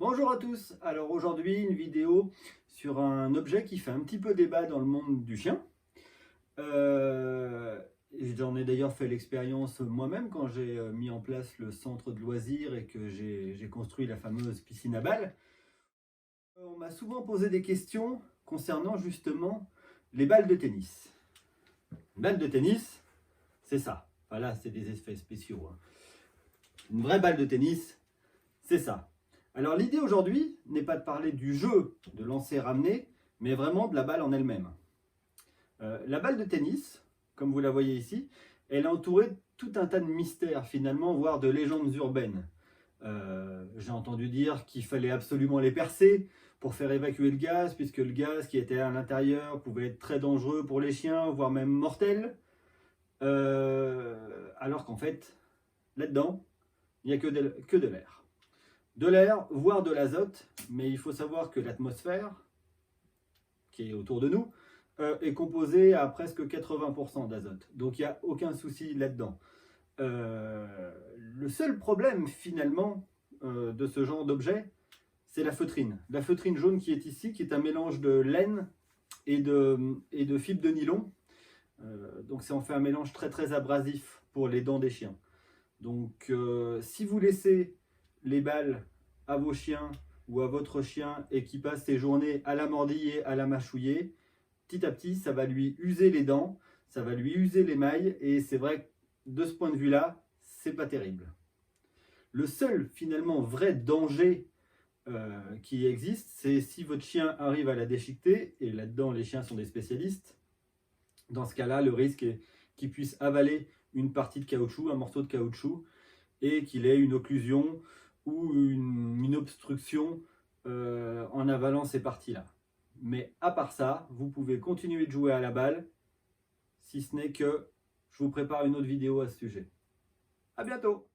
Bonjour à tous, alors aujourd'hui une vidéo sur un objet qui fait un petit peu débat dans le monde du chien. J'en ai d'ailleurs fait l'expérience moi-même quand j'ai mis en place le centre de loisirs et que j'ai construit la fameuse piscine à balles. On m'a souvent posé des questions concernant justement les balles de tennis. Une balle de tennis, c'est ça. Enfin là, c'est des effets spéciaux, hein. Une vraie balle de tennis, c'est ça. Alors l'idée aujourd'hui n'est pas de parler du jeu de lancer-ramener, mais vraiment de la balle en elle-même. La balle de tennis, comme vous la voyez ici, elle est entourée de tout un tas de mystères finalement, voire de légendes urbaines. J'ai entendu dire qu'il fallait absolument les percer pour faire évacuer le gaz, puisque le gaz qui était à l'intérieur pouvait être très dangereux pour les chiens, voire même mortel. Alors qu'en fait, là-dedans, il n'y a que de l'air. De l'air, voire de l'azote, mais il faut savoir que l'atmosphère, qui est autour de nous, est composée à presque 80% d'azote. Donc il n'y a aucun souci là-dedans. Le seul problème finalement de ce genre d'objet, c'est la feutrine. La feutrine jaune qui est ici, qui est un mélange de laine et de fibres de nylon. Donc ça en fait un mélange très très abrasif pour les dents des chiens. Donc si vous laissez les balles à vos chiens ou à votre chien et qui passe ses journées à la mordiller, à la mâchouiller, petit à petit ça va lui user les dents, ça va lui user les mailles et c'est vrai que de ce point de vue là, c'est pas terrible. Le seul finalement vrai danger qui existe, c'est si votre chien arrive à la déchiqueter, et là-dedans les chiens sont des spécialistes. Dans ce cas-là, le risque est qu'il puisse avaler une partie de caoutchouc, un morceau de caoutchouc, et qu'il ait une occlusion ou une obstruction en avalant ces parties-là. Mais à part ça, vous pouvez continuer de jouer à la balle, si ce n'est que je vous prépare une autre vidéo à ce sujet. À bientôt!